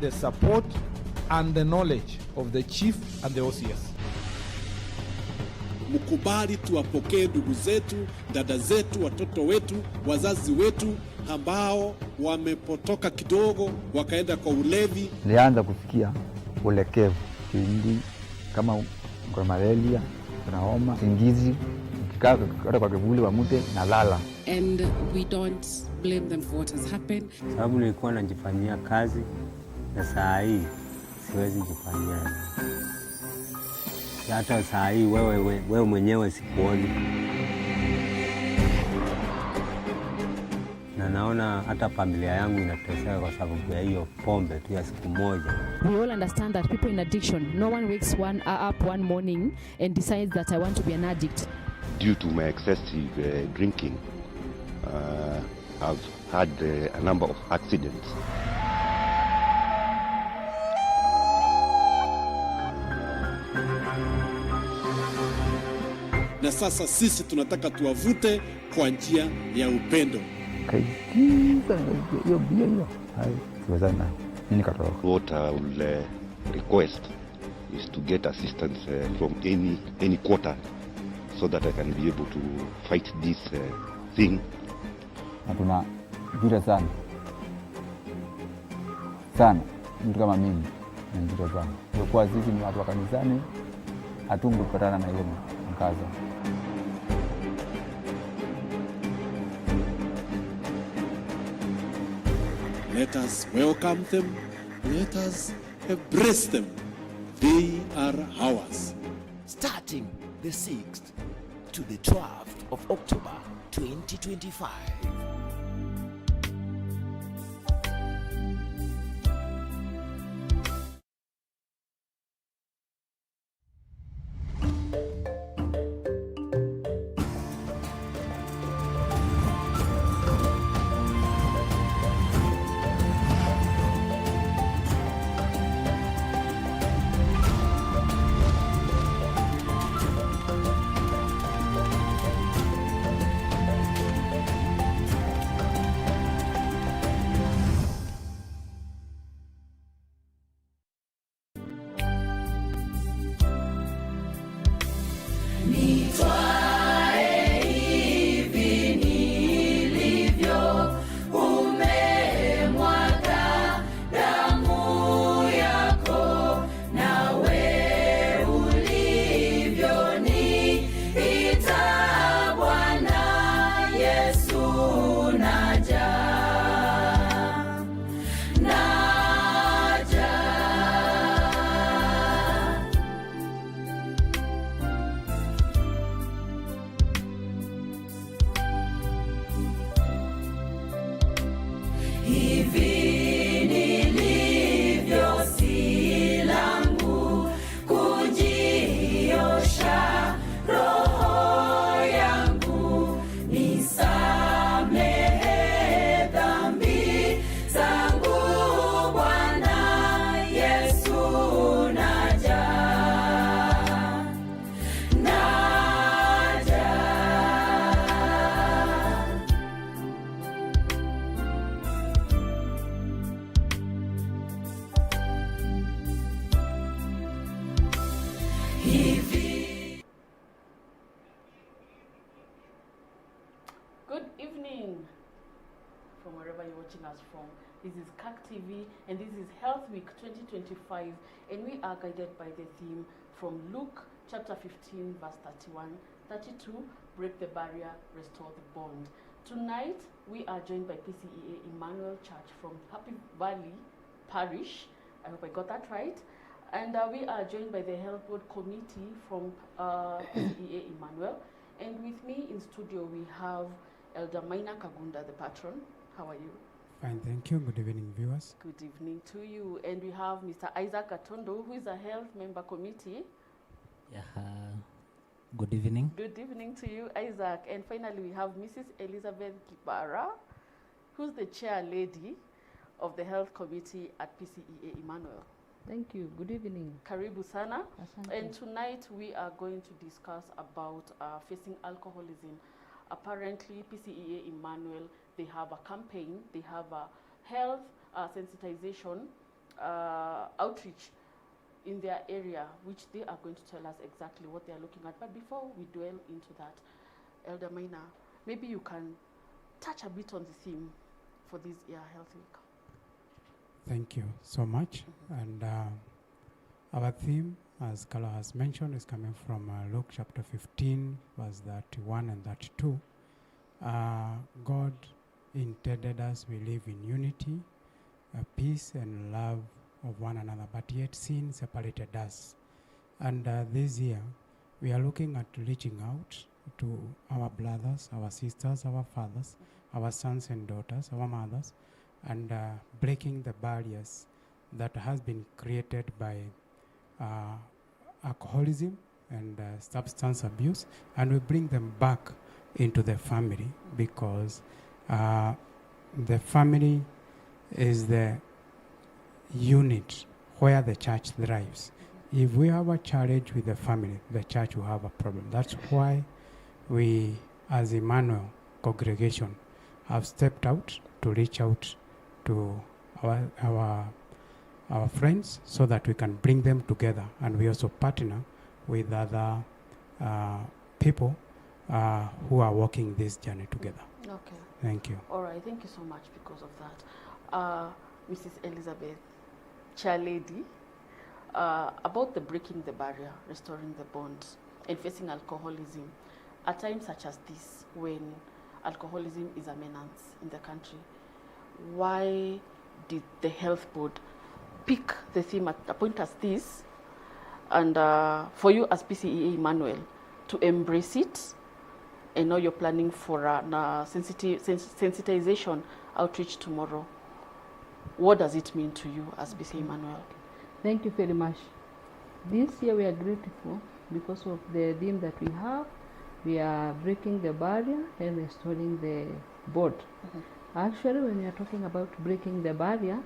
the support and the knowledge of the chief and the OCS. Mkubali tuwapokee ndugu zetu, dada zetu, watoto wetu, wazazi wetu ambao wamepotoka kidogo wakaenda kwa ulevi. Nilianza kusikia ulekevu, kindi kama kwa malaria, kuna homa, singizi, kikaa kwa kivuli wa mute na lala. And we don't blame them for what has happened. Sababu nilikuwa najifanyia kazi na saa hii siwezi jifanyia. Hata saa hii wewe mwenyewe sikuoni. Na naona hata familia yangu inateseka kwa sababu ya hiyo pombe tu ya siku moja. We all understand that people in addiction, no one wakes up one morning and decides that I want to be an addict. Due to my excessive drinking, I've had a number of accidents. Na sasa sisi tunataka tuwavute kwa njia ya upendo. What I will request is to get assistance from any quarter so that I can be able to fight this thing. Hatuna vile sana mtu kama mimi ni vile sana. Kwa sisi ni watu wa kanisani, hatungepatana na hiyo mkazo. Let us welcome them. Let us embrace them. They are ours. Starting the 6th to the 12th of October 2025. Good evening from wherever you're watching us from. This is CAC TV and this is Health Week 2025, and we are guided by the theme from Luke chapter 15 verse 31, 32, break the barrier, restore the bond. Tonight we are joined by PCEA Emmanuel Church from Happy Valley Parish. I hope I got that right. And we are joined by the Health Board Committee from PCEA Emmanuel. And with me in studio we have Elder Maina Kagunda, the patron. How are you? Fine, thank you. Good evening, viewers. Good evening to you. And we have Mr. Isaac Atondo, who is a health member committee. Yeah, good evening. Good evening to you, Isaac. And finally, we have Mrs. Elizabeth Kibara, who's the chair lady of the health committee at PCEA Emmanuel. Thank you. Good evening. Karibu sana. Asante. And tonight we are going to discuss about facing alcoholism. Apparently, PCEA Emmanuel, they have a campaign, they have a health sensitization outreach in their area, which they are going to tell us exactly what they are looking at. But before we dwell into that, Elder Maina, maybe you can touch a bit on the theme for this year Health Week. Thank you so much. And our theme, as Kala has mentioned, is coming from Luke chapter 15, verse 31 and 32. God intended us, we live in unity, peace and love of one another, but yet sin separated us. And this year, we are looking at reaching out to our brothers, our sisters, our fathers, our sons and daughters, our mothers, and breaking the barriers that has been created by alcoholism and substance abuse, and we bring them back into the family, because the family is the unit where the church thrives. If we have a challenge with the family, the church will have a problem. That's why we, as Emmanuel congregation, have stepped out to reach out to our friends so that we can bring them together, and we also partner with other people who are walking this journey together. Okay. Thank you. All right, thank you so much because of that. Mrs. Elizabeth, chair lady, about the breaking the barrier, restoring the bond, and facing alcoholism. At times such as this, when alcoholism is a menace in the country, why did the health board pick the theme at a point as this, and for you as PCEA Emmanuel to embrace it? And now you're planning for a sensitization outreach tomorrow. What does it mean to you as PCEA Emmanuel? Thank you very much. This year we are grateful because of the theme that we have. We are breaking the barrier and restoring the bond. Actually, when we are talking about breaking the barrier,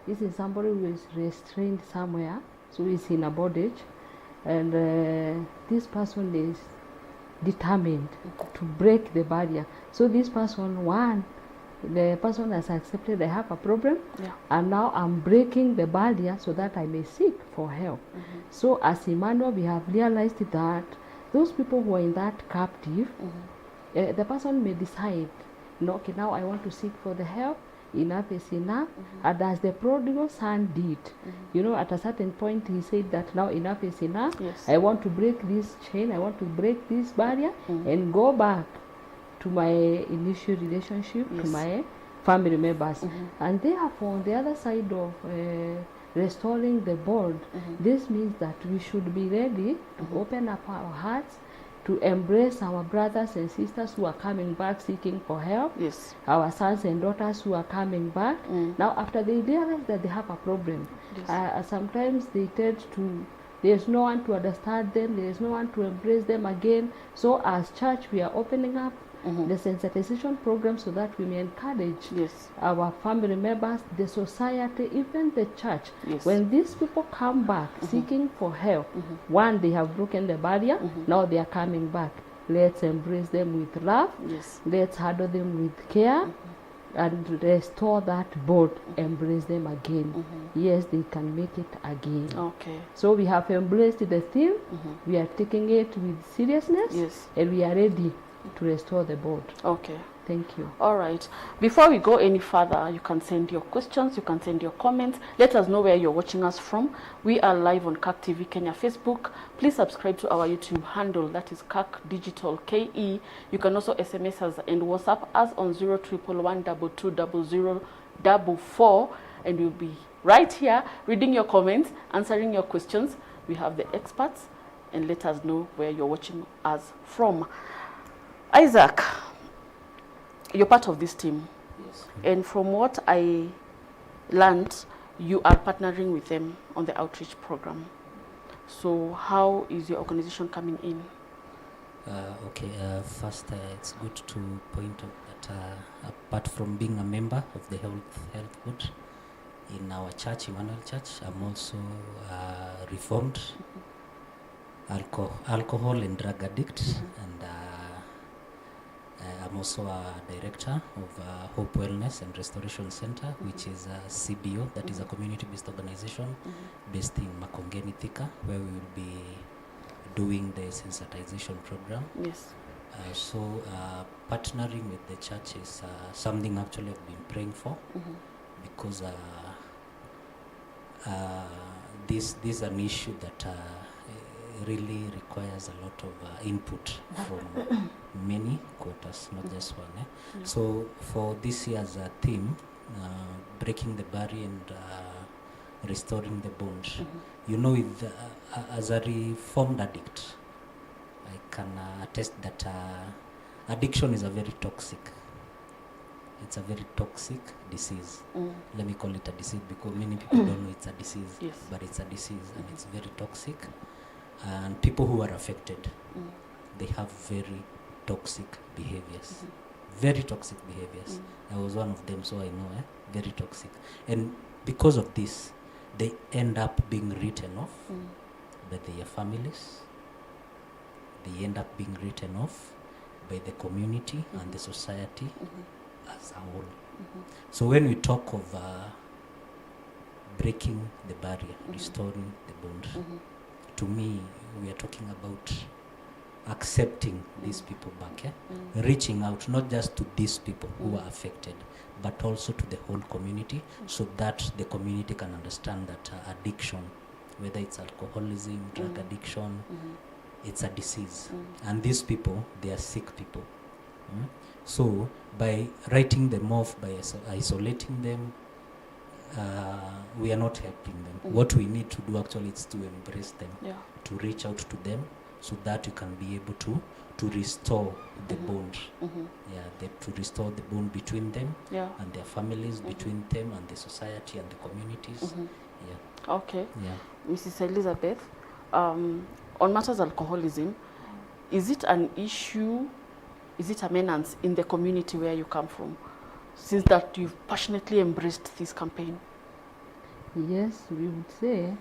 this is somebody who is restrained somewhere, so he's in a bondage, and this person is determined to break the barrier. So this person, the person has accepted I have a problem, and now I'm breaking the barrier so that I may seek for help. So as Emmanuel, we have realized that those people who are in that captive, the person may decide, okay, now I want to seek for the help, enough is enough, and as the prodigal son did, at a certain point he said that now enough is enough, I want to break this chain, I want to break this barrier and go back to my initial relationship, to my family members. And therefore, on the other side of restoring the bond, this means that we should be ready to open up our hearts, to embrace our brothers and sisters who are coming back seeking for help, our sons and daughters who are coming back. Now, after they realize that they have a problem, sometimes they tend to, there's no one to understand them, there's no one to embrace them again. So as church, we are opening up the sensitization program so that we may encourage our family members, the society, even the church. When these people come back seeking for help, one, they have broken the barrier, now they are coming back. Let's embrace them with love, let's handle them with care, and restore that bond, embrace them again. Yes, they can make it again. Okay. So we have embraced the theme, we are taking it with seriousness, and we are ready to restore the board. Okay. Thank you. All right. Before we go any further, you can send your questions, you can send your comments. Let us know where you're watching us from. We are live on CAC TV Kenya Facebook. Please subscribe to our YouTube handle, that is CAC Digital KE. You can also SMS us and WhatsApp us on 0111220044, and we'll be right here reading your comments, answering your questions. We have the experts, and let us know where you're watching us from. Isaac, you're part of this team, and from what I learned, you are partnering with them on the outreach program. So how is your organization coming in? First, it's good to point out that apart from being a member of the health board in our church, Emmanuel Church, I'm also reformed alcohol and drug addict, and I'm I'm also a director of Hope Wellness and Restoration Center, which is a CBO, that is a community-based organization based in Makongeni, Thika, where we will be doing the sensitization program. Yes. So partnering with the church is something actually I've been praying for, because this is an issue that really requires a lot of input from many quarters, not just one. Yeah. So for this year's theme, breaking the barrier and restoring the bond, you know, with, as a reformed addict, I can attest that addiction is a very toxic. It's a very toxic disease. Let me call it a disease because many people don't know it's a disease, Yes. but it's a disease and it's very toxic. And people who are affected, they have very toxic behaviors. Very toxic behaviors. I was one of them, so I know, very toxic. And because of this, they end up being written off by their families. They end up being written off by the community and the society as a whole. So when we talk of breaking the barrier, restoring the bond, to me, we are talking about accepting these people back, reaching out not just to these people who are affected, but also to the whole community, so that the community can understand that addiction, whether it's alcoholism, drug addiction, it's a disease. And these people, they are sick people. So by writing them off, by isolating them, we are not helping them. What we need to do actually is to embrace them, to reach out to them, so that you can be able to restore the bond. To restore the bond between them and their families, between them and the society and the communities. Okay. Mrs. Elizabeth, on matters of alcoholism, is it an issue, is it a menace in the community where you come from, since that you've passionately embraced this campaign? Yes, we would say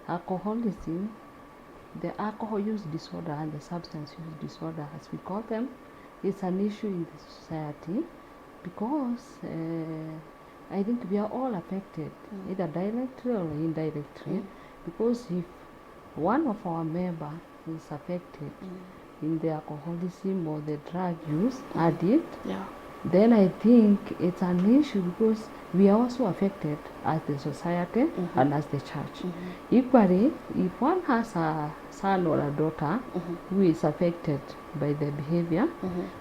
alcoholism, the alcohol use disorder and the substance use disorder, as we call them, is an issue in the society, because I think we are all affected, either directly or indirectly, because if one of our members is affected in the alcoholism or the drug use addict, then I think it's an issue, because we are also affected as the society and as the church. Equally, if one has a son or a daughter who is affected by the behavior,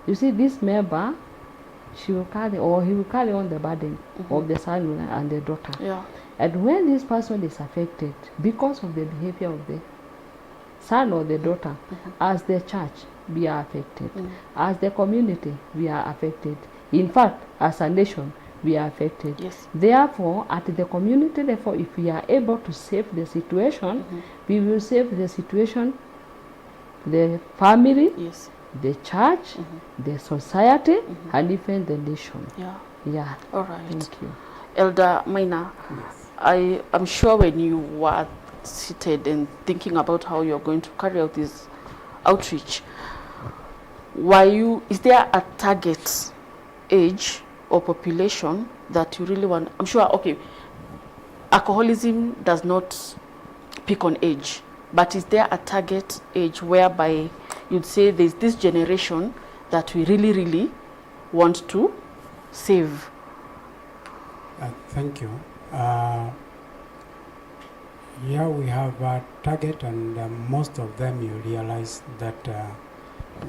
you see, this member, she will carry, or he will carry on the burden of the son and the daughter. And when this person is affected because of the behavior of the son or the daughter, as the church, we are affected. As the community, we are affected. In fact, as a nation, we are affected. Therefore, at the community level, if we are able to save the situation, we will save the situation, the family, the church, the society, and even the nation. All right. Thank you. Elder Maina, I am sure when you were seated and thinking about how you're going to carry out this outreach, is there a target age or population that you really want? I'm sure, okay, alcoholism does not pick on age, but is there a target age whereby you'd say there's this generation that we really, really want to save? Thank you. Yeah, we have a target, and most of them, you realize that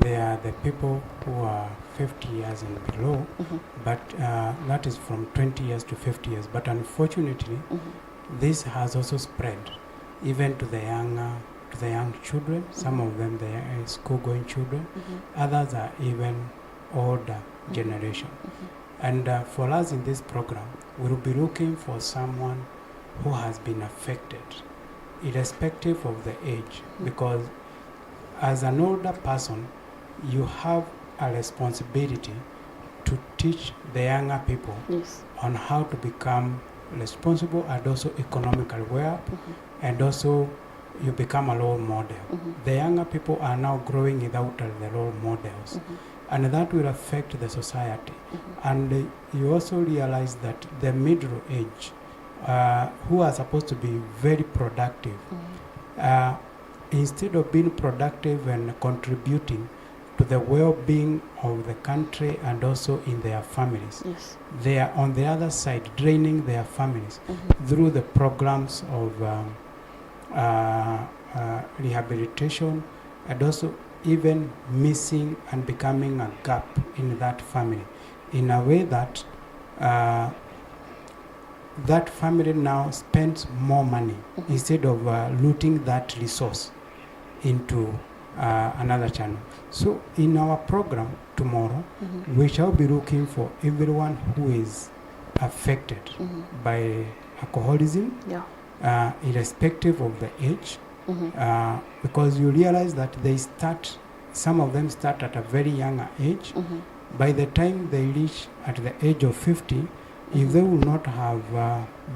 they are the people who are 50 years and below, but that is from 20 years to 50 years. But unfortunately, this has also spread even to the young children. Some of them, they are school-going children. Others are even older generation. And for us in this program, we will be looking for someone who has been affected, irrespective of the age, because as an older person, you have a responsibility to teach the younger people on how to become responsible and also economically aware, and also you become a role model. The younger people are now growing without the role models. and that will affect the society. And you also realize that the middle age, who are supposed to be very productive, instead of being productive and contributing to the well-being of the country and also in their families, they are on the other side draining their families through the programs of rehabilitation, and also even missing and becoming a gap in that family, in a way that that family now spends more money instead of looting that resource into another channel. So in our program tomorrow, we shall be looking for everyone who is affected by alcoholism, irrespective of the age, because you realize that some of them start at a very young age. By the time they reach at the age of 50, if they will not have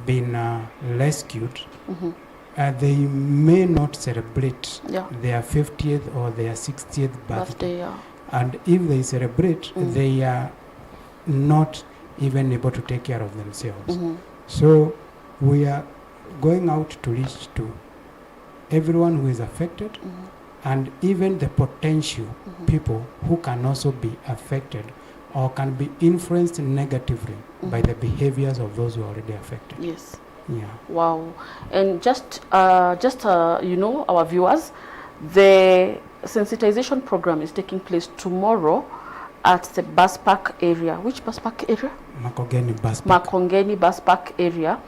been rescued, they may not celebrate their 50th or their 60th birthday. And if they celebrate, they are not even able to take care of themselves. So we are going out to reach to everyone who is affected, and even the potential people who can also be affected or can be influenced negatively by the behaviors of those who are already affected. Yes. Yeah. Wow. And just you know, our viewers, the sensitization program is taking place tomorrow at the bus park area. Which bus park area? Makongeni bus park. Makongeni bus park area.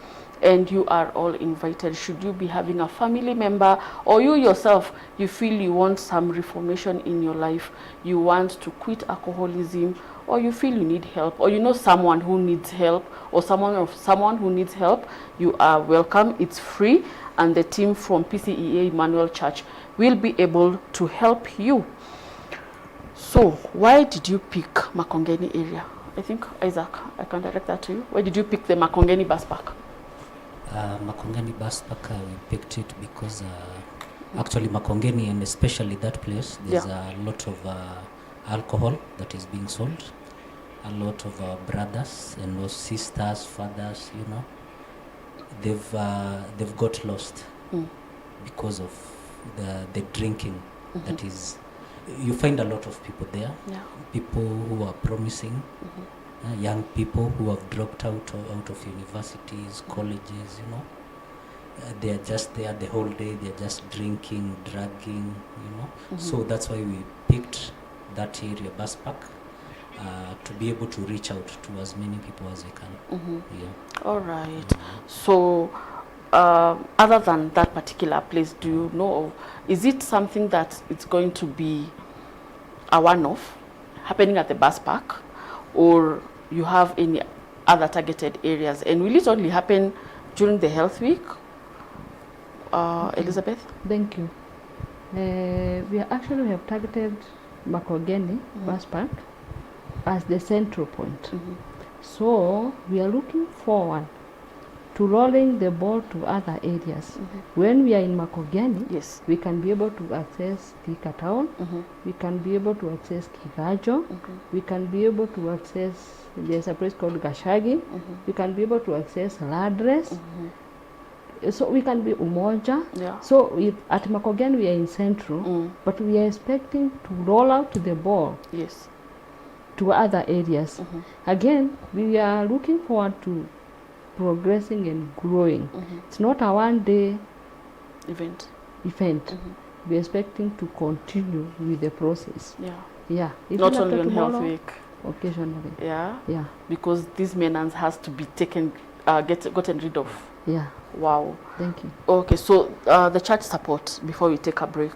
And you are all invited. Should you be having a family member, or you yourself, you feel you want some reformation in your life, you want to quit alcoholism, or you feel you need help, or you know someone who needs help, or someone who needs help, you are welcome. It's free, and the team from PCEA Emmanuel Church will be able to help you. So why did you pick Makongeni area? I think, Isaac, I can direct that to you. Why did you pick the Makongeni bus park? Makongeni bus park, we picked it because actually Makongeni, and especially that place, there's a lot of alcohol that is being sold. A lot of brothers and sisters, fathers, you know, they've got lost because of the drinking. That is, you find a lot of people there, people who are promising, young people who have dropped out of universities, colleges, you know. They are just there the whole day, they're just drinking, drugging, you know. So that's why we picked that area, bus park, to be able to reach out to as many people as we can. All right. So other than that particular place, do you know, is it something that it's going to be a one-off happening at the bus park, or you have any other targeted areas? And will it only happen during the health week? Elizabeth? Thank you. We have targeted Makongeni bus park as the central point. So we are looking forward to rolling the ball to other areas. When we are in Makongeni, we can be able to access Thika town, we can be able to access Kigajo, we can be able to access, there's a place called Gashagi, we can be able to access Ladres, so we can be Umoja. So at Makongeni we are in central, but we are expecting to roll out the ball to other areas. Again, we are looking forward to progressing and growing. It's not a one-day event. We're expecting to continue with the process. Not only on health week. Occasionally. Because this maintenance has to be taken, gotten rid of. Wow. Thank you. Okay, so the church support, before we take a break,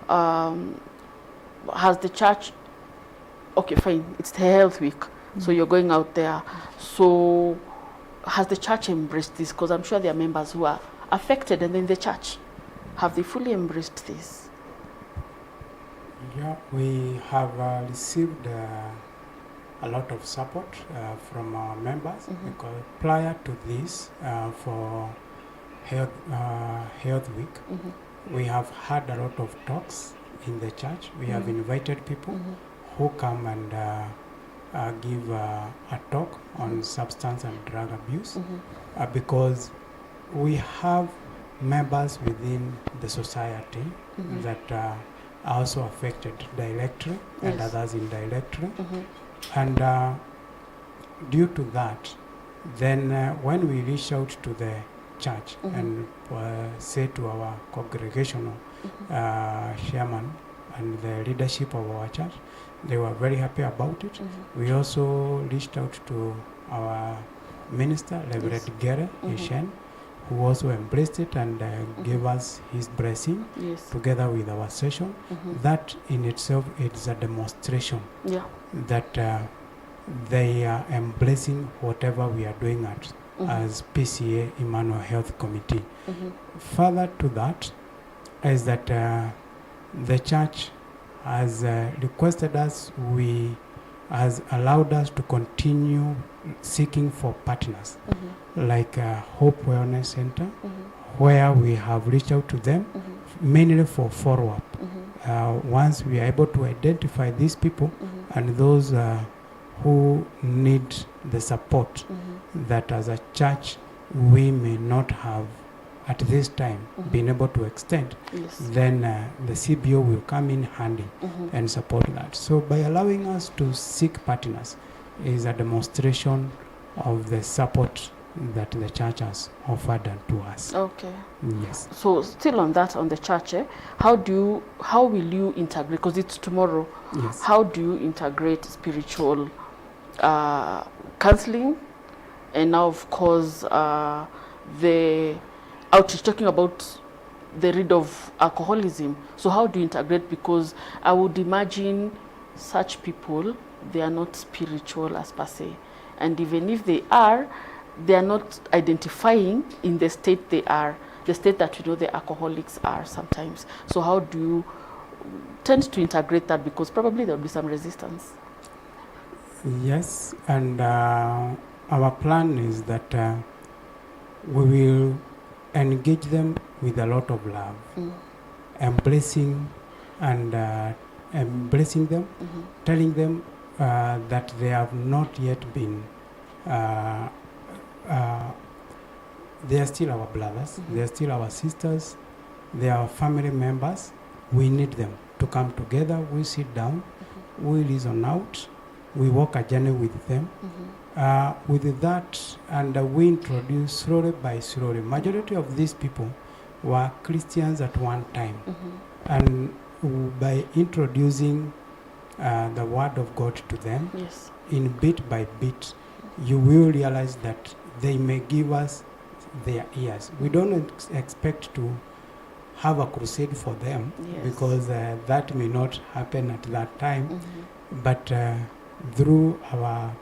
has the church, okay, fine, it's the health week, so you're going out there. So has the church embraced this? Because I'm sure there are members who are affected, and then the church, have they fully embraced this? Yeah, we have received a lot of support from our members, because prior to this, for Health Week, we have had a lot of talks in the church. We have invited people who come and give a talk on substance and drug abuse, because we have members within the society that are also affected directly and Yes. others indirectly. And due to that, then when we reach out to the church and say to our congregational chairman and the leadership of our church, they were very happy about it. We also reached out to our minister, Reverend Gere Ishen, who also embraced it and gave us his blessing together with our session. That in itself is a demonstration that they are embracing whatever we are doing at as PCEA Emmanuel Health Committee. Further to that is that the church has requested us, has allowed us to continue seeking for partners, like Hope Wellness Center, where we have reached out to them, mainly for follow-up. Once we are able to identify these people and those who need the support that as a church we may not have at this time been able to extend, then the CBO will come in handy and support that. So by allowing us to seek partners is a demonstration of the support that the church has offered to us. Okay. Yes. So still on that, on the church, how will you integrate, because it's tomorrow, how do you integrate spiritual counseling and now of course the outreach, talking about the rid of alcoholism? So how do you integrate? Because I would imagine such people, they are not spiritual as per se, and even if they are not identifying in the state they are, the state that we know the alcoholics are sometimes. So how do you tend to integrate that? Because probably there will be some resistance. Yes, and our plan is that we will engage them with a lot of love, embracing them, telling them that they have not yet been, they are still our brothers, they are still our sisters, they are our family members. We need them to come together. We sit down, we reason out, we walk a journey with them. With that, and we introduce slowly by slowly. Majority of these people were Christians at one time, and by introducing the word of God to them, in bit by bit, you will realize that they may give us their ears. We don't expect to have a crusade for them, because that may not happen at that time, but through our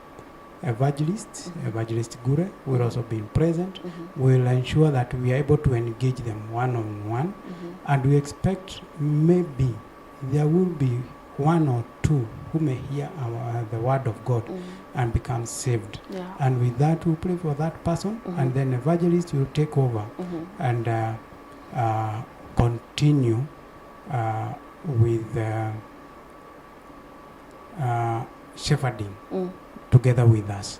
evangelist Gure will also be present. We will ensure that we are able to engage them one-on-one, and we expect maybe there will be one or two who may hear the word of God and become saved. And with that, we'll pray for that person, and then evangelist will take over and continue with shepherding together with us.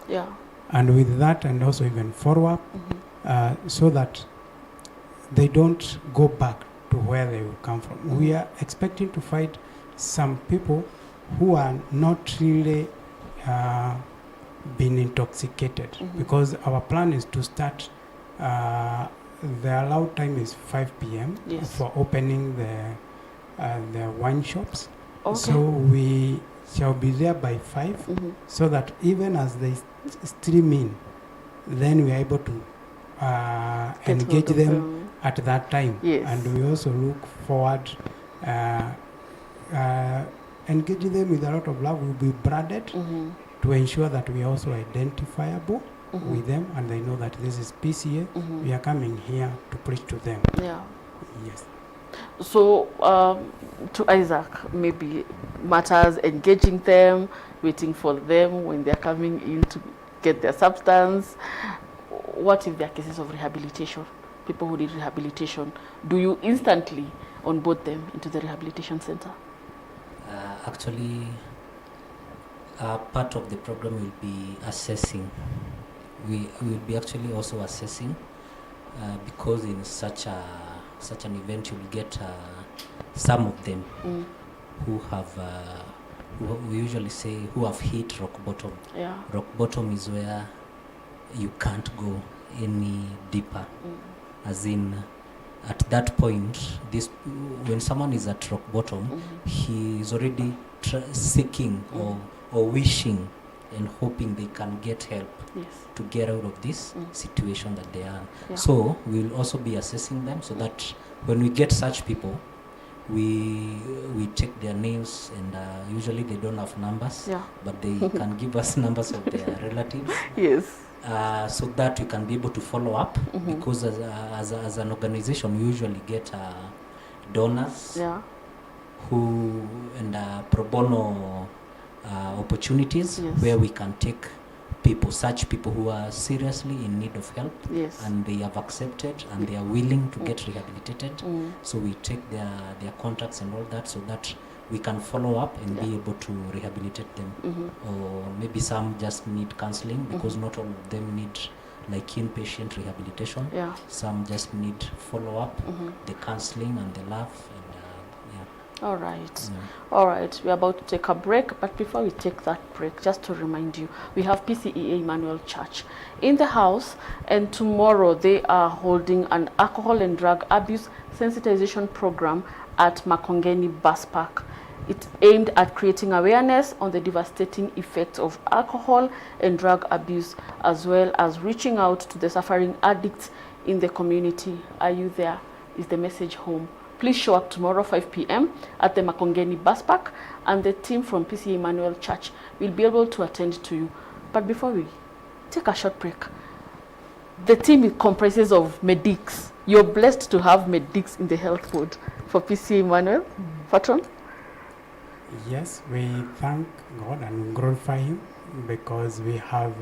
And with that, and also even follow up, so that they don't go back to where they will come from. We are expecting to find some people who are not really been intoxicated, because our plan is to start, the allowed time is 5 p.m. for opening the wine shops. So we shall be there by 5, so that even as they stream in, then we are able to engage them at that time. And we also look forward engaging them with a lot of love. Will be branded to ensure that we are also identifiable with them, and they know that this is PCA. We are coming here to preach to them. Yes. So to Isaac, maybe matters engaging them, waiting for them when they're coming in to get their substance. What if there are cases of rehabilitation, people who need rehabilitation? Do you instantly onboard them into the rehabilitation center? Actually, Part of the program will be assessing. We will be actually also assessing because in such an event you'll get some of them who have who we usually say who have hit rock bottom. Yeah. Rock bottom is where you can't go any deeper. As in, at that point, when someone is at rock bottom, he is already seeking or wishing and hoping they can get help to get out of this situation that they are. Yeah. So we'll also be assessing them so that when we get such people, we take their names, and usually they don't have numbers, but they can give us numbers of their relatives. Yes. So that we can be able to follow up, because as an organization we usually get donors who and pro bono opportunities where we can take such people who are seriously in need of help, and they have accepted and they are willing to get rehabilitated. So we take their contacts and all that so that we can follow up and be able to rehabilitate them. Or maybe some just need counseling, because not all of them need like inpatient rehabilitation. Some just need follow up, the counseling and the love. All right. All right. We're about to take a break, but before we take that break, just to remind you, we have PCEA Emmanuel Church in the house, and tomorrow they are holding an alcohol and drug abuse sensitization program at Makongeni Bus Park. It's aimed at creating awareness on the devastating effects of alcohol and drug abuse, as well as reaching out to the suffering addicts in the community. Are you there? Is the message home? Please show up tomorrow 5 p.m. at the Makongeni Bus Park, and the team from PCEA Emmanuel Church will be able to attend to you. But before we take a short break, the team comprises of medics. You're blessed to have medics in the health board for PCEA Emmanuel. Patron? Yes, we thank God and glorify Him because we have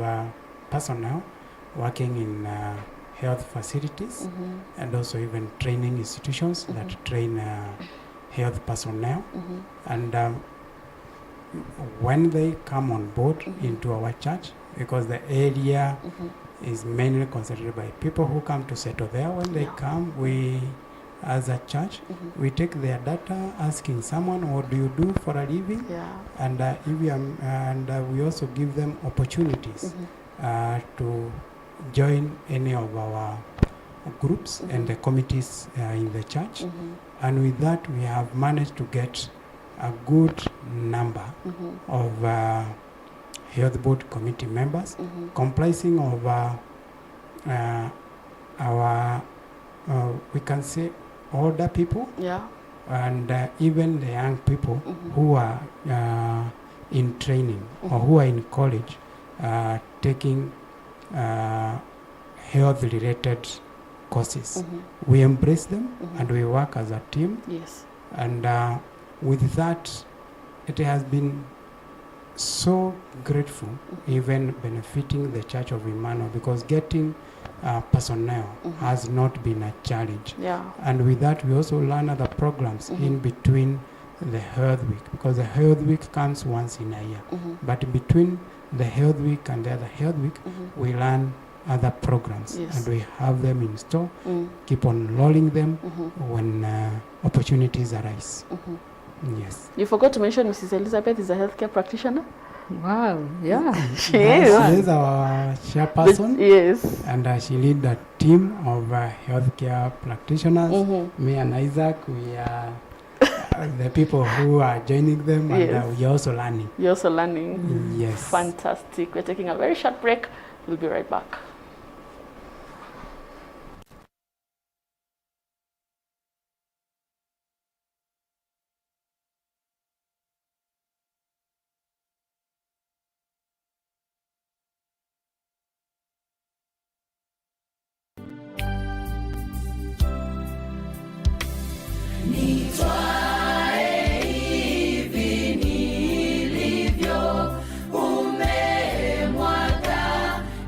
personnel working in health facilities and also even training institutions that train health personnel. And when they come on board into our church, because the area is mainly constituted by people who come to settle there, when they come, we as a church, we take their data, asking someone, what do you do for a living? And if we we also give them opportunities to join any of our groups and the committees in the church. And with that, we have managed to get a good number of health board committee members, comprising of our, we can say, older people, and even the young people who are in training or who are in college taking health-related courses. We embrace them and we work as a team. And with that, it has been so grateful, even benefiting the Church of Emmanuel, because getting personnel has not been a challenge. And with that, we also learn other programs in between the health week, because the health week comes once in a year. But in between the health week and the other health week, we learn other programs, and we have them in store, keep on rolling them when opportunities arise. Yes. You forgot to mention Mrs. Elizabeth is a healthcare practitioner. Wow, yeah. She is our chairperson. Yes. And she leads a team of healthcare practitioners. Me and Isaac, we are the people who are joining them, and we are also learning. You're also learning. Yes. Fantastic. We're taking a very short break. We'll be right back. Umemwaga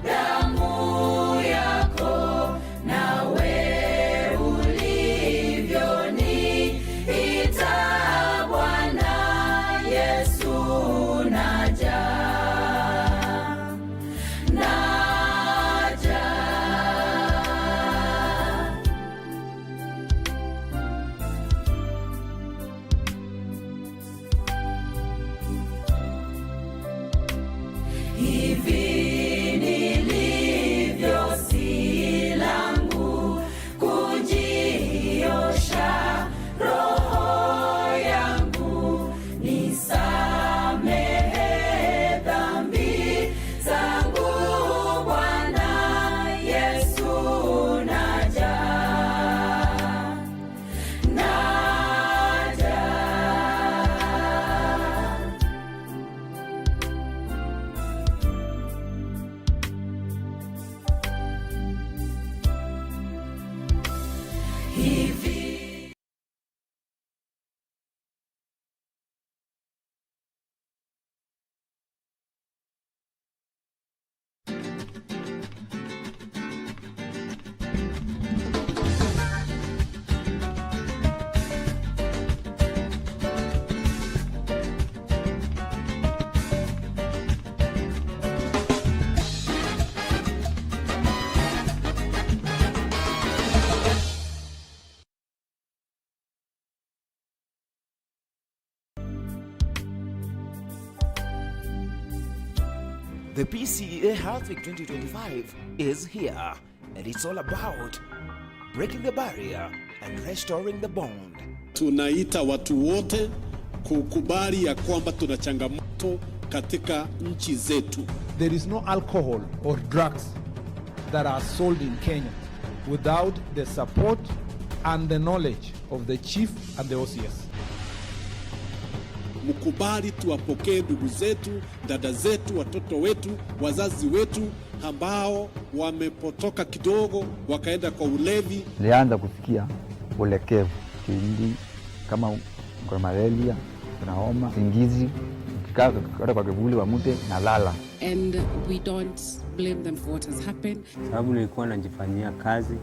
damu The PCEA Health Week 2025 is here, and it's all about breaking the barrier and restoring the bond. Tunaita watu wote kukubali ya kwamba tuna changamoto katika nchi zetu. There is no alcohol or drugs that are sold in Kenya without the support and the knowledge of the chief and the OCS. Mkubali tuwapokee ndugu zetu, dada zetu, watoto wetu, wazazi wetu ambao wamepotoka kidogo wakaenda kwa ulevi. Nilianza kusikia ulekevu, kindi kama kwa malaria, kuna homa, singizi, ukikaa kwa kivuli wa mute na lala. And we don't blame them for what has happened. Sababu nilikuwa najifanyia kazi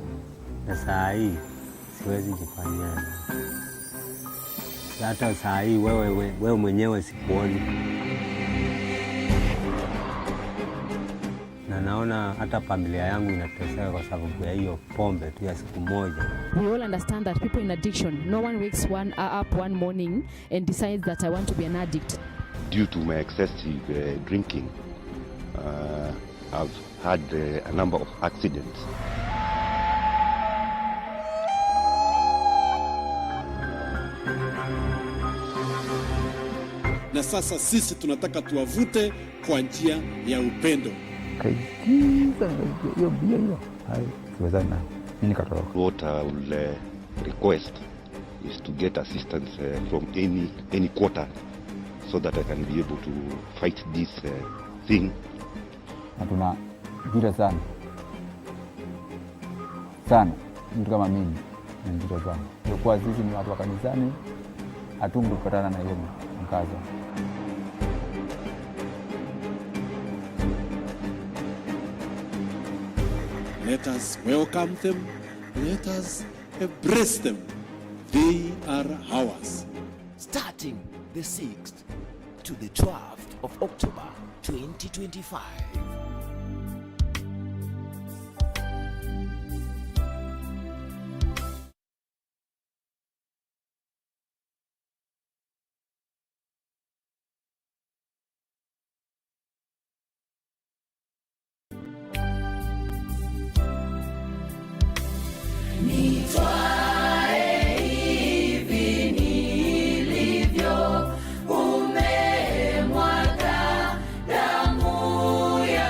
na saa hii siwezi jifanyia. Hata saa hii wewe mwenyewe sikuoni. Na naona hata familia yangu inateseka kwa sababu ya hiyo pombe tu ya siku moja. We all understand that people in addiction, no one wakes up one morning and decides that I want to be an addict. Due to my excessive drinking, I've had a number of accidents. Na sasa sisi tunataka tuwavute kwa njia ya upendo. Hiyo bia hiyo. Siwezana. Mimi nikatoroka. What I will request is to get assistance from any quarter so that I can be able to fight this thing. Na tuna vita sana. Sana. Mtu kama mimi na vita sana. Kwa sisi ni watu wa kanisani, hatungepatana na hiyo mkazo. Let us welcome them. Let us embrace them. They are ours. Starting the 6th to the 12th of October 2025. Umemwaga damu ya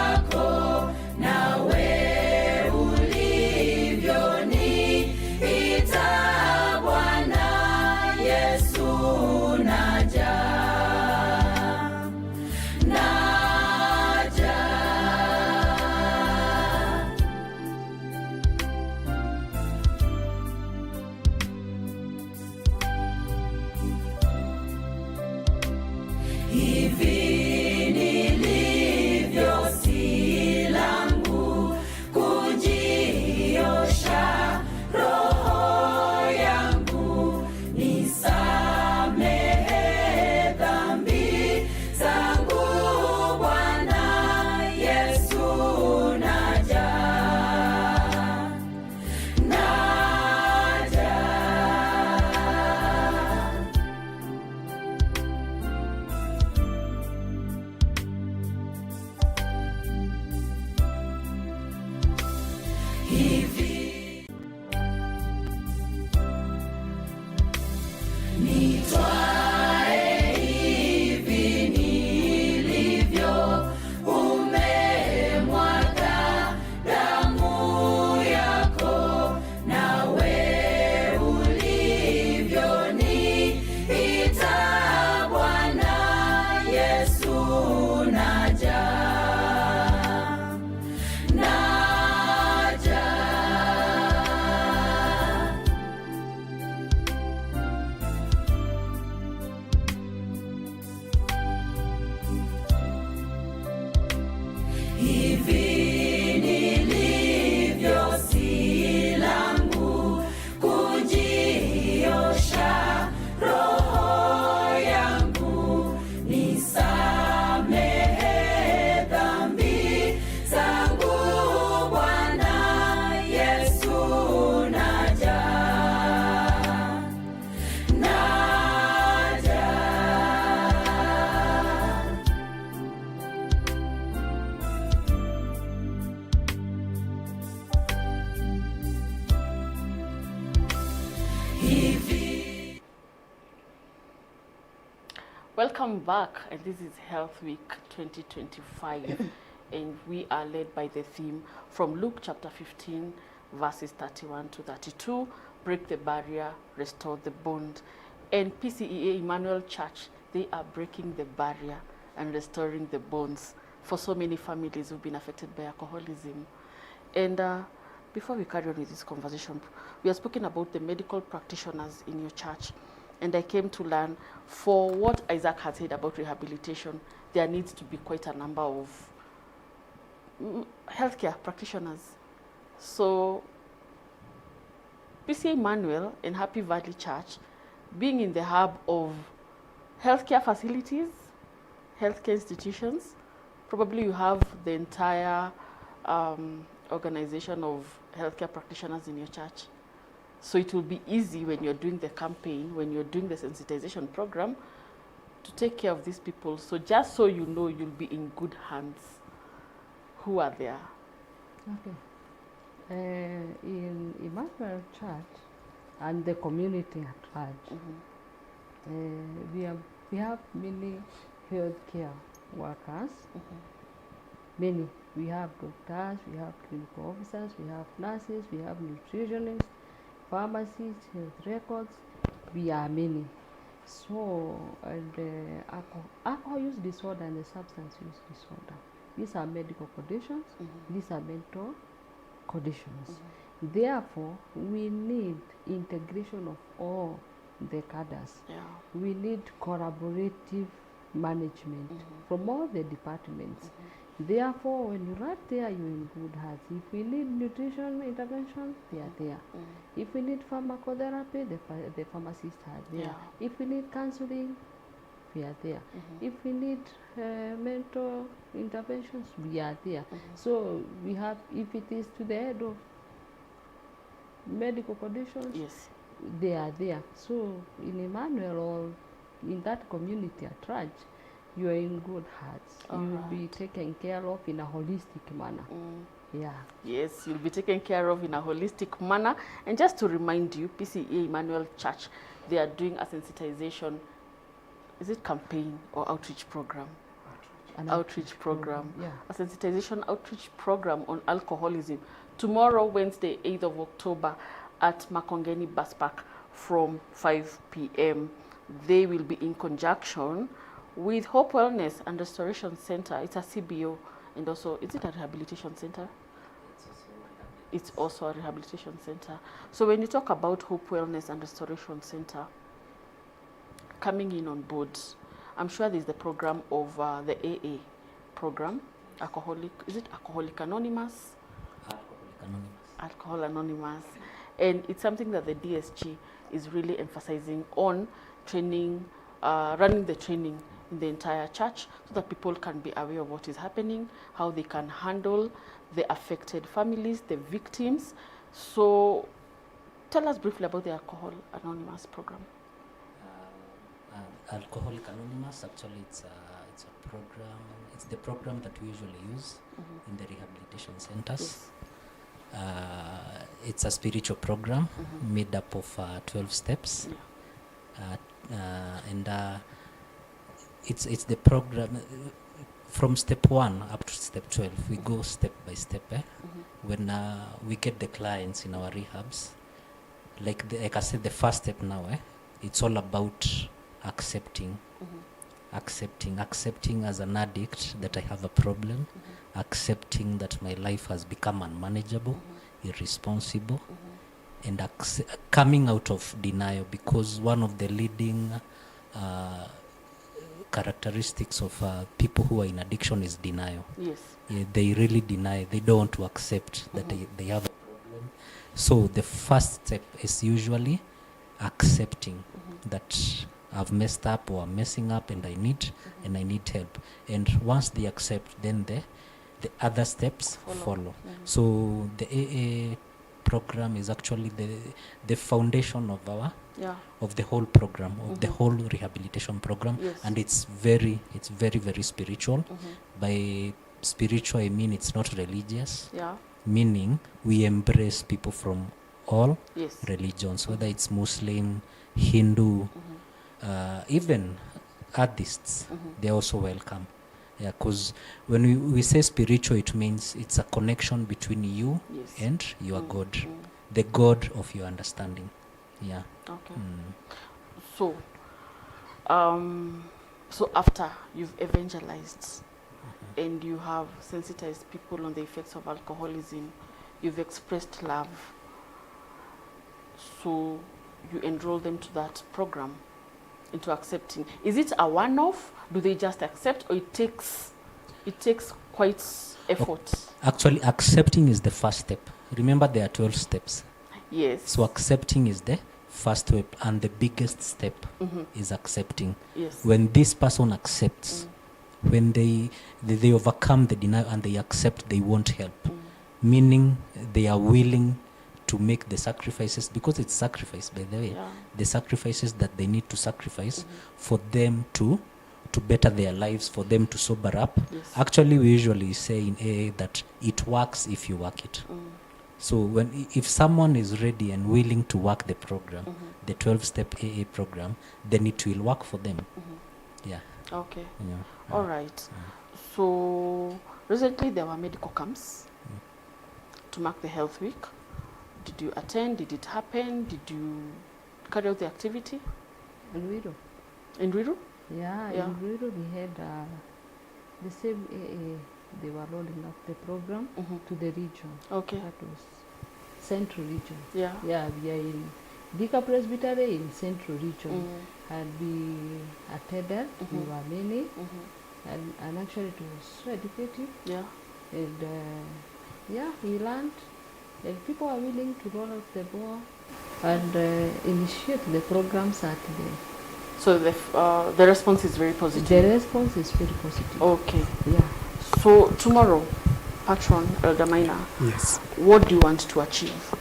Welcome back, and this is Health Week 2025, and we are led by the theme from Luke chapter 15, verses 31 to 32, break the barrier, restore the bond. And PCEA Emmanuel Church, they are breaking the barrier and restoring the bonds for so many families who've been affected by alcoholism. And before we carry on with this conversation, we are speaking about the medical practitioners in your church. And I came to learn, for what Isaac had said about rehabilitation, there needs to be quite a number of healthcare practitioners. So PCEA Emmanuel and Happy Valley Church, being in the hub of healthcare facilities, healthcare institutions, probably you have the entire organization of healthcare practitioners in your church. So it will be easy when you're doing the campaign, when you're doing the sensitization program, to take care of these people. So just so you know, you'll be in good hands. Who are there? Okay. In Emmanuel Church and the community at large, we have many healthcare workers. Many. We have doctors, we have clinical officers, we have nurses, we have nutritionists, pharmacists, health records. We are many. So, the alcohol use disorder and the substance use disorder, these are medical conditions, these are mental conditions. Therefore, we need integration of all the cadres. We need collaborative management from all the departments. Therefore, when you write there, you're in good hands. If we need nutrition intervention, they are there. If we need pharmacotherapy, the pharmacists are there. If we need counseling, we are there. If we need mental interventions, we are there. So we have, if it is to the head of medical conditions, they are there. So in Emmanuel or in that community at large, you are in good hands. You will be taken care of in a holistic manner. Yes, you'll be taken care of in a holistic manner. And just to remind you, PCEA Emmanuel Church, they are doing a sensitization, is it campaign or outreach program? An outreach program. A sensitization outreach program on alcoholism. Tomorrow, Wednesday, 8th of October, at Makongeni Bus Park from 5 p.m. They will be in conjunction with Hope Wellness and Restoration Center. It's a CBO, and also, is it a rehabilitation center? It's also a rehabilitation center. So when you talk about Hope Wellness and Restoration Center coming in on board, I'm sure there's the program of the AA program, is it Alcoholic Anonymous? Alcohol Anonymous. And it's something that the DSG is really emphasizing on training, running the training in the entire church, so that people can be aware of what is happening, how they can handle the affected families, the victims. So tell us briefly about the Alcohol Anonymous program. Alcoholic Anonymous, actually it's a program, it's the program that we usually use in the rehabilitation centers. It's a spiritual program made up of 12 steps. And it's the program from step 1 up to step 12. We go step by step. When we get the clients in our rehabs, like I said, the first step now, it's all about accepting as an addict that I have a problem, accepting that my life has become unmanageable, irresponsible, and coming out of denial, because one of the leading characteristics of people who are in addiction is denial. They really deny. They don't want to accept that they have a problem. So the first step is usually accepting that I've messed up or I'm messing up and I need help. And once they accept, then the other steps follow. So the AA program is actually the foundation of our of the whole program, of the whole rehabilitation program. And it's very spiritual. By spiritual I mean it's not religious, meaning we embrace people from all religions, whether it's Muslim, Hindu, even atheists, they're also welcome. Yeah, because when we say spiritual, it means it's a connection between you and your God, the God of your understanding. Yeah. Okay. So, so after you've evangelized and you have sensitized people on the effects of alcoholism, you've expressed love, so you enroll them to that program, into accepting. Is it a one-off? Do they just accept, or it takes quite effort? Actually, accepting is the first step. Remember, there are 12 steps. Yes. So accepting is the first step, and the biggest step is accepting. Yes. When this person accepts, when they overcome the denial and they accept they won't help, meaning they are willing to make the sacrifices, because it's sacrifice, by the way, the sacrifices that they need to sacrifice for them to better their lives, for them to sober up. Yes. Actually, we usually say in AA that it works if you work it. So if someone is ready and willing to work the program, the 12-step AA program, then it will work for them. Yeah. Okay. Yeah. All right. So recently there were medical camps to mark the Health Week. Did you attend? Did it happen? Did you carry out the activity? In Ruiru. In Ruiru? Yeah, in Ruiru we had the same AA. They were rolling out the program to the region. Okay. That was Central Region. Yeah. Yeah, we are in Dika Presbytery in Central Region. And we attended, we were many, and actually it was so educative. Yeah. And yeah, we learned, and people are willing to roll out the ball and initiate the programs at the. So the response is very positive. The response is very positive. Okay. Yeah. So tomorrow, Patron Elder Minor. Yes. What do you want to achieve?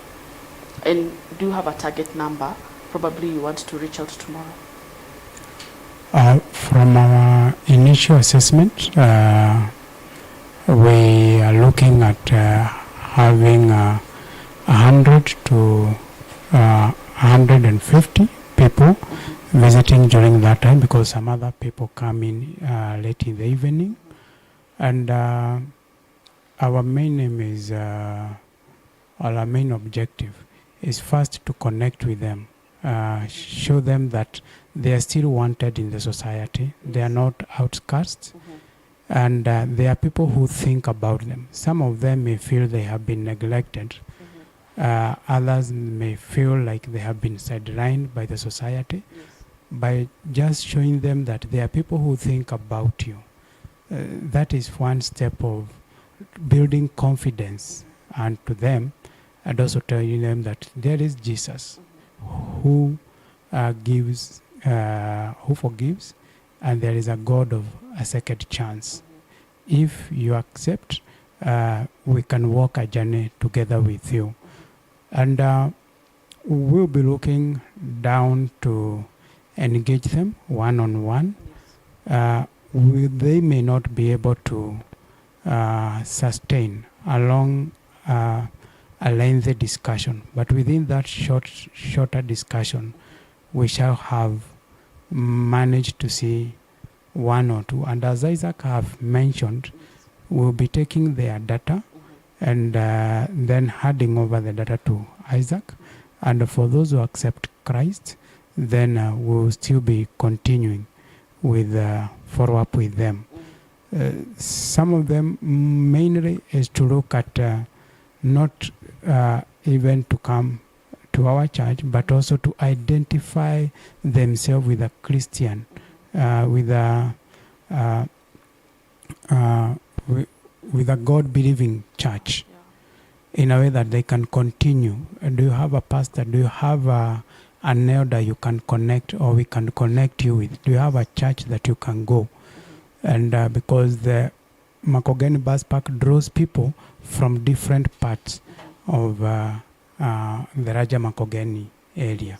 And do you have a target number? Probably you want to reach out tomorrow. From our initial assessment, we are looking at having 100 to 150 people visiting during that time, because some other people come in late in the evening. And our main aim is, or our main objective is first to connect with them, show them that they are still wanted in the society. They are not outcasts. And there are people who think about them. Some of them may feel they have been neglected. Others may feel like they have been sidelined by the society. By just showing them that there are people who think about you. That is one step of building confidence and to them, and also telling them that there is Jesus who gives, who forgives, and there is a God of a second chance. If you accept, we can walk a journey together with you. And we'll be looking down to engage them one-on-one. They may not be able to sustain a long, a lengthy discussion, but within that shorter discussion, we shall have managed to see one or two. And as Isaac have mentioned, we'll be taking their data and then handing over the data to Isaac. And for those who accept Christ, then we'll still be continuing with follow-up with them. Some of them mainly is to look at not even to come to our church, but also to identify themselves with a Christian, with a God-believing church, in a way that they can continue. Do you have a pastor? Do you have an elder you can connect, or we can connect you with? Do you have a church that you can go? And because the Makogeni Bus Park draws people from different parts of the Raja Makogeni area.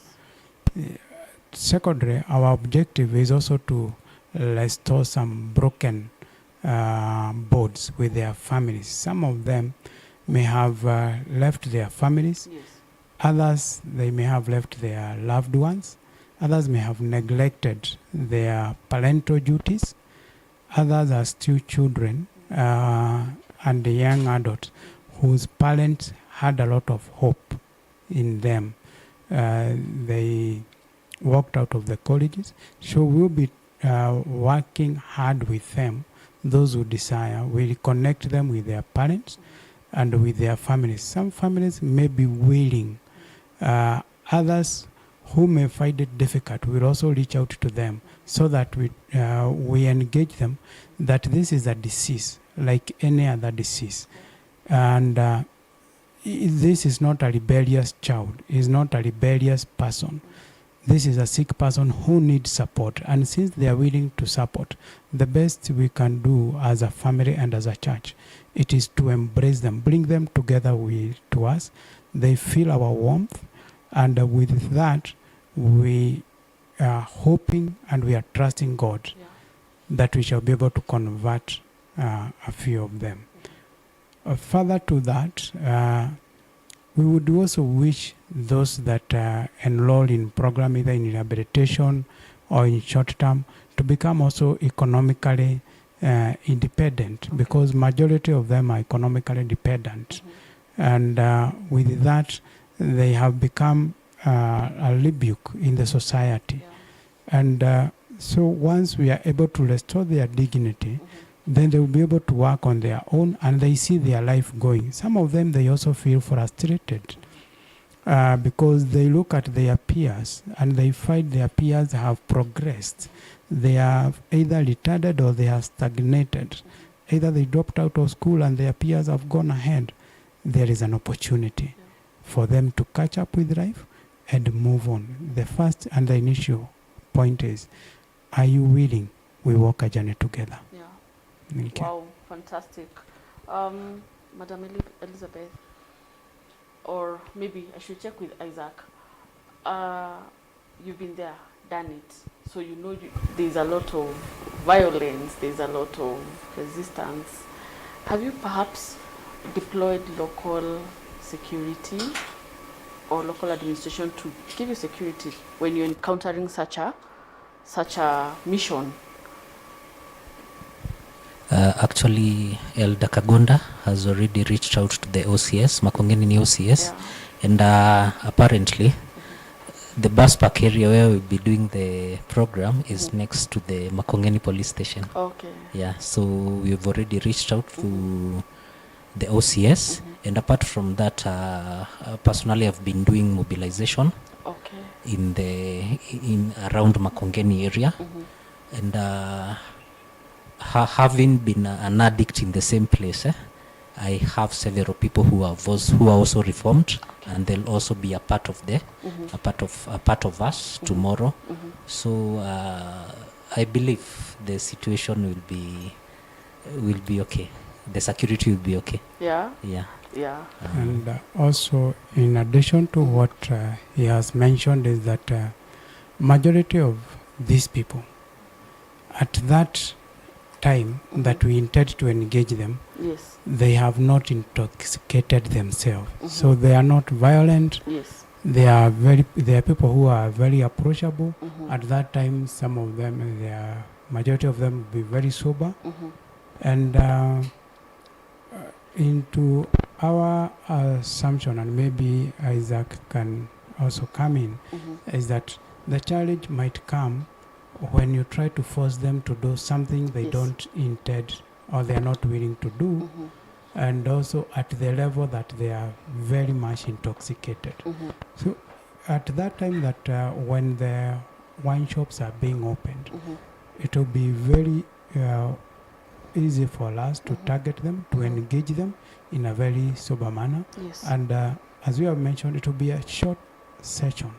Secondly, our objective is also to restore some broken bonds with their families. Some of them may have left their families. Others, they may have left their loved ones. Others may have neglected their parental duties. Others are still children and the young adults whose parents had a lot of hope in them. They walked out of the colleges. So we'll be working hard with them, those who desire. We'll connect them with their parents and with their families. Some families may be willing. Others who may find it difficult, we'll also reach out to them so that we engage them that this is a disease like any other disease. And this is not a rebellious child, is not a rebellious person. This is a sick person who needs support. And since they are willing to support, the best we can do as a family and as a church, it is to embrace them, bring them together to us. They feel our warmth. And with that, we are hoping and we are trusting God that we shall be able to convert a few of them. Further to that, we would also wish those that enroll in program either in rehabilitation or in short term to become also economically independent, because majority of them are economically dependent. And with that, they have become a rebuke in the society. And so once we are able to restore their dignity, then they will be able to work on their own and they see their life going. Some of them, they also feel frustrated because they look at their peers and they find their peers have progressed. They have either retarded or they have stagnated. Either they dropped out of school and their peers have gone ahead. There is an opportunity for them to catch up with life and move on. The first and the initial point is, are you willing? We walk a journey together. Thank you. Wow, fantastic. Madam Elizabeth, or maybe I should check with Isaac. You've been there, done it. So you know there's a lot of violence, there's a lot of resistance. Have you perhaps deployed local security or local administration to give you security when you're encountering such a mission? Actually, Elder Kagonda has already reached out to the OCS, Makongeni OCS, and apparently the bus park area where we'll be doing the program is next to the Makongeni police station. Okay. Yeah, so we've already reached out to the OCS, and apart from that, personally I've been doing mobilization in around Makongeni area, and having been an addict in the same place, I have several people who are also reformed, and they'll also be a part of a part of us tomorrow. So I believe the situation will be okay. The security will be okay. Yeah. And also, in addition to what he has mentioned, is that majority of these people, at that time that we intend to engage them, they have not intoxicated themselves. So they are not violent. They are people who are very approachable. At that time, some of them, majority of them will be very sober. And into our assumption, and maybe Isaac can also come in, is that the challenge might come when you try to force them to do something they don't intend or they are not willing to do, and also at the level that they are very much intoxicated. So at that time that when the wine shops are being opened, it will be very easy for us to target them, to engage them in a very sober manner. And as we have mentioned, it will be a short session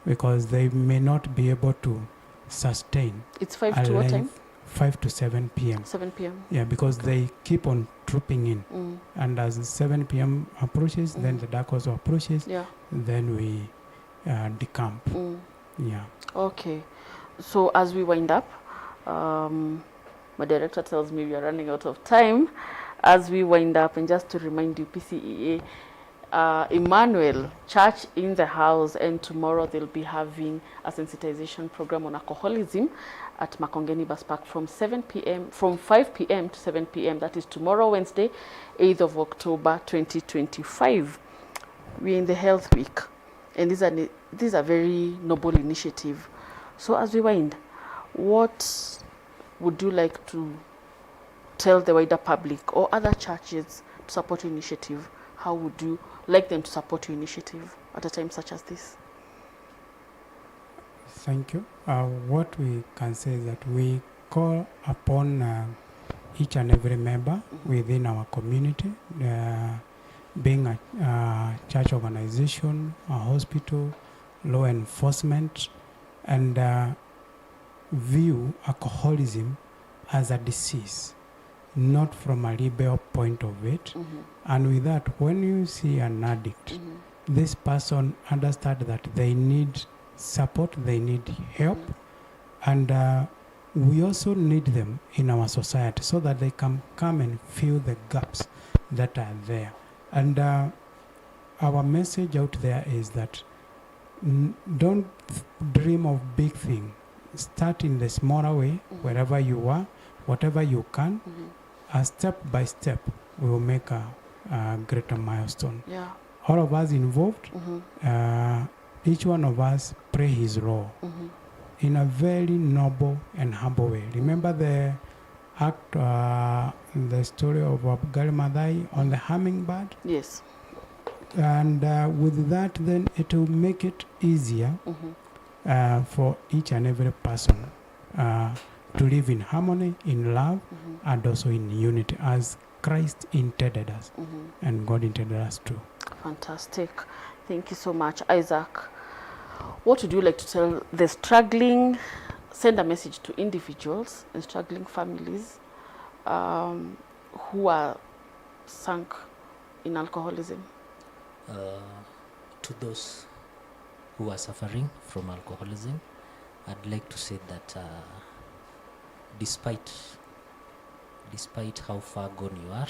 because they may not be able to sustain. It's 5 to what time? 5 to 7 p.m. 7 p.m. Yeah, because they keep on trooping in. And as 7 p.m. approaches, then the dark also approaches, then we decamp. Yeah. Okay. So as we wind up, my director tells me we are running out of time. As we wind up, and just to remind you, PCEA Emmanuel Church in the house, and tomorrow they'll be having a sensitization program on alcoholism at Makongeni Bus Park from 7 p.m. from 5 p.m. to 7 p.m. That is tomorrow, Wednesday, 8th of October 2025. We're in the Health Week, and these are very noble initiative. So as we wind, what would you like to tell the wider public or other churches to support your initiative? How would you like them to support your initiative at a time such as this? Thank you. What we can say is that we call upon each and every member within our community, being a church organization, a hospital, law enforcement, and view alcoholism as a disease, not from a liberal point of it. And with that, when you see an addict, this person understand that they need support, they need help, and we also need them in our society so that they can come and fill the gaps that are there. And our message out there is that don't dream of big things. Start in the smaller way, wherever you are, whatever you can. Step by step, we will make a greater milestone. Yeah. All of us involved, each one of us play his role in a very noble and humble way. Remember the act, the story of Gari Madai on the hummingbird? Yes. And with that, then it will make it easier for each and every person to live in harmony, in love, and also in unity as Christ intended us and God intended us to. Fantastic. Thank you so much, Isaac. What would you like to tell the struggling, send a message to individuals and struggling families who are sunk in alcoholism? To those who are suffering from alcoholism, I'd like to say that despite how far gone you are,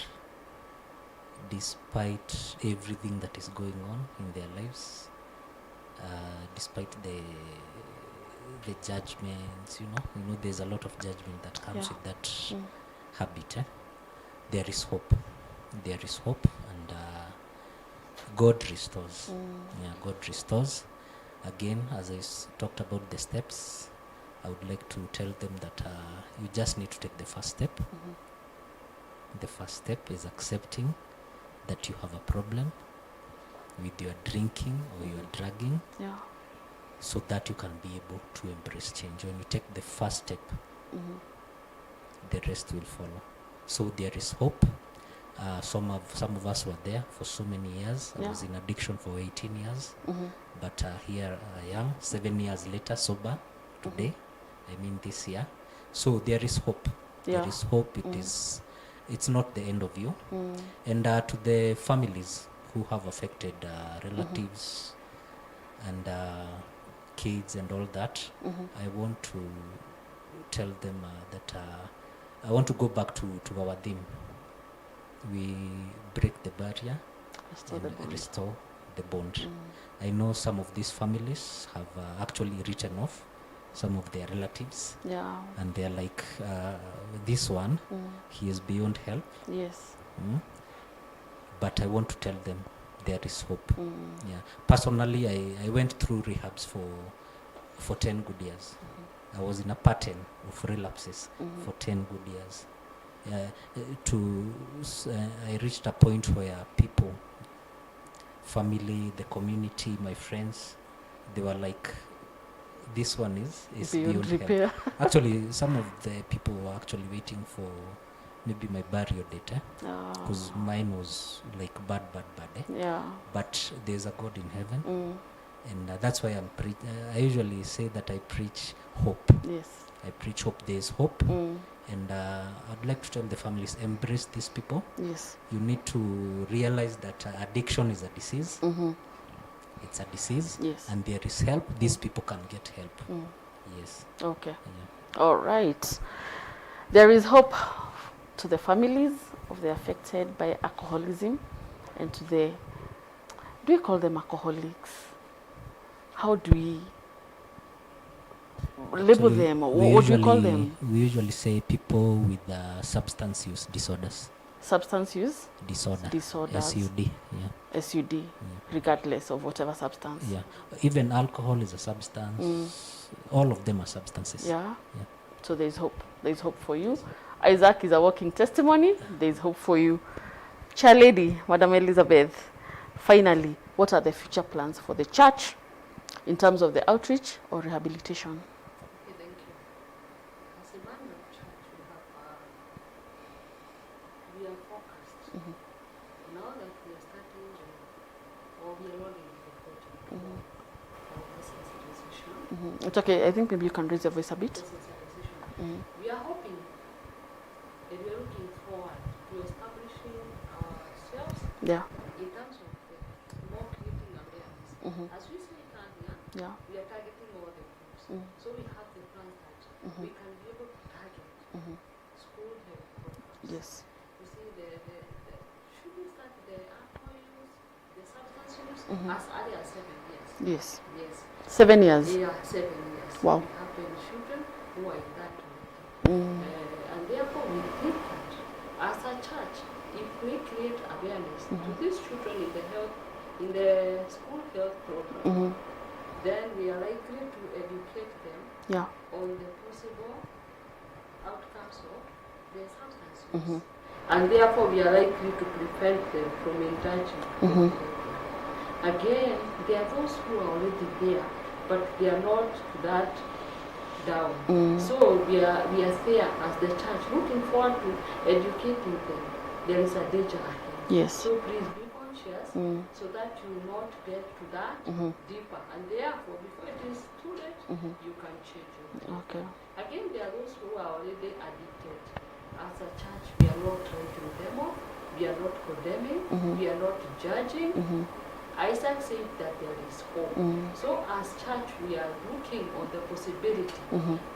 despite everything that is going on in their lives, despite the judgments, you know, there's a lot of judgment that comes with that habit. There is hope. There is hope, and God restores. Yeah, God restores. Again, as I talked about the steps, I would like to tell them that you just need to take the first step. The first step is accepting that you have a problem with your drinking or your drugging, so that you can be able to embrace change. When you take the first step, the rest will follow. So there is hope. Some of us were there for so many years. I was in addiction for 18 years, but here I am 7 years later, sober today. I mean this year. So there is hope. There is hope. It's not the end of you. And to the families who have affected relatives and kids and all that, I want to tell them that I want to go back to our theme. We break the barrier and restore the bond. I know some of these families have actually written off some of their relatives, and they're like, this one, he is beyond help. Yes. But I want to tell them there is hope. Yeah. Personally, I went through rehabs for 10 good years. I was in a pattern of relapses for 10 good years. I reached a point where people, family, the community, my friends, they were like, this one is beyond repair. Actually, some of the people were actually waiting for maybe my burial date, because mine was like bad. But there's a God in heaven, and that's why I usually say that I preach hope. Yes. I preach hope. There's hope. And I'd like to tell the families, embrace these people. Yes. You need to realize that addiction is a disease. It's a disease. Yes. And there is help. These people can get help. Yes. Okay. Yeah. All right. There is hope to the families of the affected by alcoholism, and to the Do we call them alcoholics? How do we label Actually, them, or what do we call them? We usually say people with substance use disorders. Substance use Disorders. SUD. Yeah. SUD, regardless of whatever substance. Yeah. Even alcohol is a substance. All of them are substances. Yeah. So there's hope. There's hope for you. Isaac is a walking testimony. There's hope for you. Chair Lady, Madam Elizabeth, finally, what are the future plans for the church in terms of the outreach or rehabilitation? Okay, thank you. As Emmanuel Church, we are focused. Now that we are starting or we are rolling the project of the sensitization. It's okay. I think maybe you can raise your voice a bit. We are hoping and we are looking forward to establishing ourselves in terms of more creating awareness. As we said earlier, we are targeting all the groups. So we have the plans that we can be able to target school health programs. Yes. You see, should we start the alcohol use, the substance use as early as 7 years? Yes. Yes. 7 years? Yeah, 7 years. Wow. We have children who are in that and therefore we think that as a church, if we create awareness to these children in the school health program, then we are likely to educate them on the possible outcomes of the substance use. And therefore we are likely to prevent them from indulging. Again, there are those who are already there, but they are not that down. So we are there as the church, looking forward to educating them. There is a danger ahead. Yes. So please be conscious so that you will not get to that deeper. And therefore, before it is too late, you can change it. Okay. Again, there are those who are already addicted. As a church, we are not writing them off. We are not condemning. We are not judging. Isaac said that there is hope. So as church, we are looking on the possibility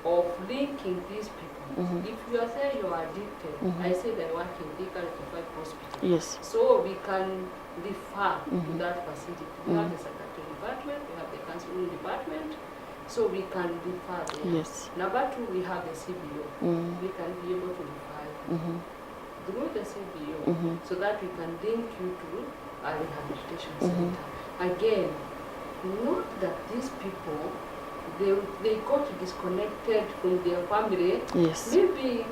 of linking these people. If you are saying you are addicted, I said I work in Thika 5 hospital. Yes. So we can refer to that facility. We have the secretary department, we have the counseling department, so we can refer there. Yes. Number 2, we have the CBO. We can be able to refer through the CBO so that we can link you to a rehabilitation center. Again, not that these people, they got disconnected from their family. Yes. Maybe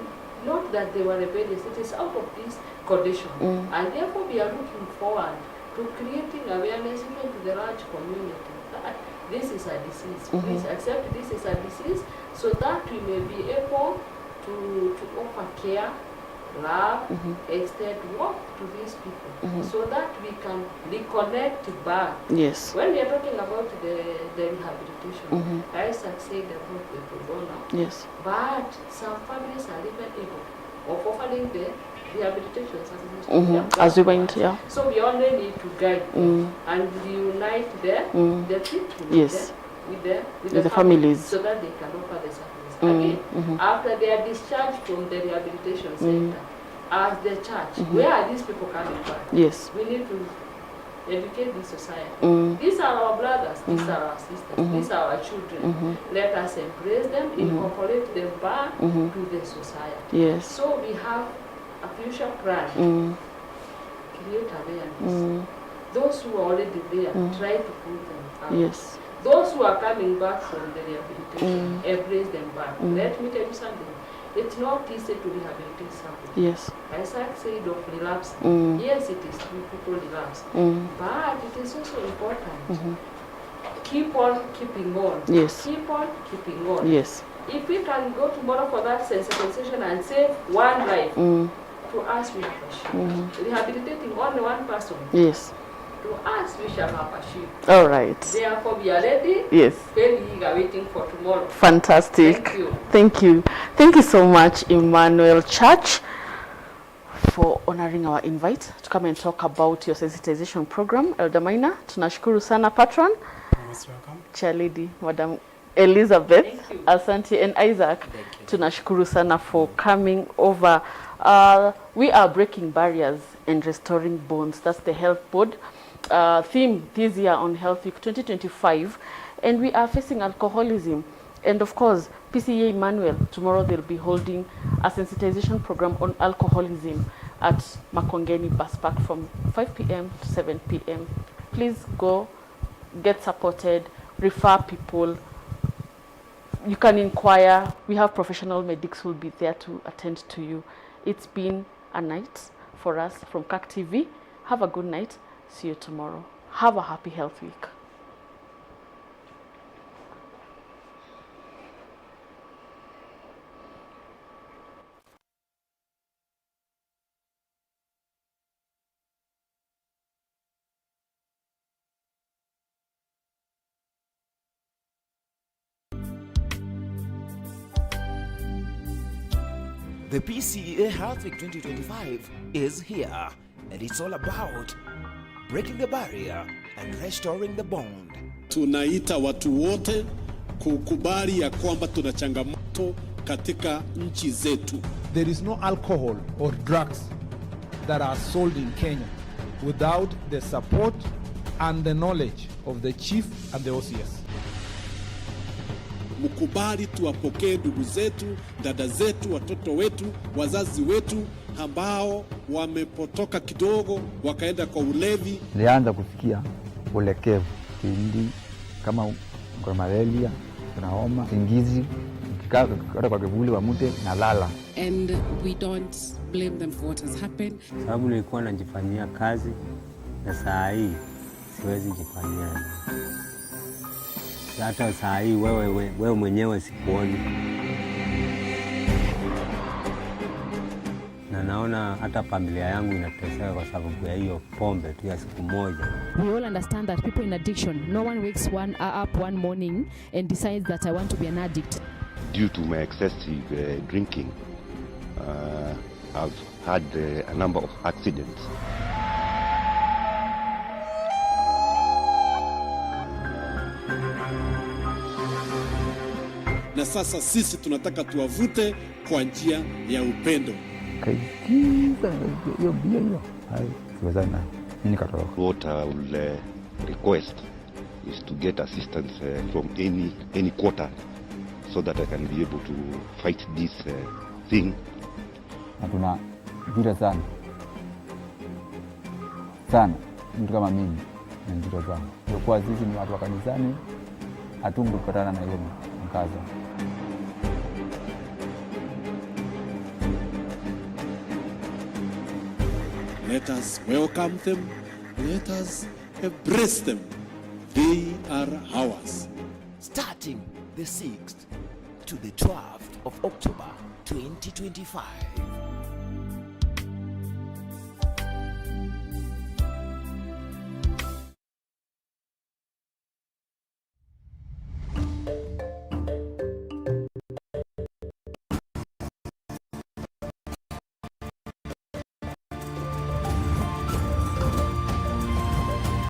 not that they were rebellious, it is out of this condition. And therefore we are looking forward to creating awareness even to the large community that this is a disease. Please accept this is a disease so that we may be able to offer care, love, extend work to these people so that we can reconnect back. Yes. When we are talking about the rehabilitation, Isaac said about the pro bono. Yes. But some families are even able of offering the rehabilitation services as we went, So we only need to guide them and reunite the people with the families so that they can offer the services. Again, after they are discharged from the rehabilitation center, as the church, where are these people coming back? Yes. We need to educate the society. These are our brothers, these are our sisters, these are our children. Let us embrace them, incorporate them back to the society. Yes. So we have a future plan. Create awareness. Those who are already there, try to put them out. Yes. Those who are coming back from the rehabilitation, embrace them back. Let me tell you something. It's not easy to rehabilitate somebody. Yes. Isaac said of relapse. Yes, it is true, people relapse. But it is also important. Keep on keeping on. Yes. Keep on keeping on. Yes. If we can go tomorrow for that sensitization and save one life, to us we have achieved. Rehabilitating only one person. Yes. To us we shall have achieved. All right. Therefore we are ready. Yes. Very eager, waiting for tomorrow. Fantastic. Thank you. Thank you. Thank you so much, Emmanuel Church, for honoring our invite to come and talk about your sensitization program. Elder Maina, tunashukuru sana patron. Most welcome. Chair Lady, Madam Elizabeth, Asante, and Isaac, tunashukuru sana for coming over. We are breaking barriers and restoring bonds. That's the health board. theme this year on Health Week 2025, and we are facing alcoholism. And of course, PCEA Emmanuel, tomorrow they'll be holding a sensitization program on alcoholism at Makongeni Bus Park from 5 p.m. to 7 p.m. Please go, get supported, refer people. You can inquire. We have professional medics who will be there to attend to you. It's been a night for us from CAC TV. Have a good night. See you tomorrow. Have a happy Health Week. The PCEA Health Week 2025 is here, and it's all about breaking the barrier and restoring the bond. Tunaita watu wote kukubali ya kwamba tuna changamoto katika nchi zetu. There is no alcohol or drugs that are sold in Kenya without the support and the knowledge of the chief and the OCS. Mkubali tuwapokee ndugu zetu, dada zetu, watoto wetu, wazazi wetu ambao wamepotoka kidogo wakaenda kwa ulevi. Nilianza kusikia ulekevu kipindi kama kwa malaria, kuna homa, singizi, nikikaa kwa kivuli wa mute na lala. And we don't blame them for what has happened. Sababu nilikuwa najifanyia kazi na saa hii siwezi jifanyia. Hata saa hii wewe mwenyewe sikuoni. Na naona hata familia yangu inateseka kwa sababu ya hiyo pombe tu ya siku moja. We all understand that people in addiction, no one wakes up one morning and decides that I want to be an addict. Due to my excessive drinking, I've had a number of accidents. Na sasa sisi tunataka tuwavute kwa njia ya upendo. What I will request is to get assistance from any quarter so that I can be able to fight this thing. Na tuna vita sana, mtu kama mimi ni vita sana. Kwa sisi ni watu wa kanisani, hatungepatana na hiyo mkazo. Let us welcome them. Let us embrace them. They are ours. Starting the 6th to the 12th of October 2025.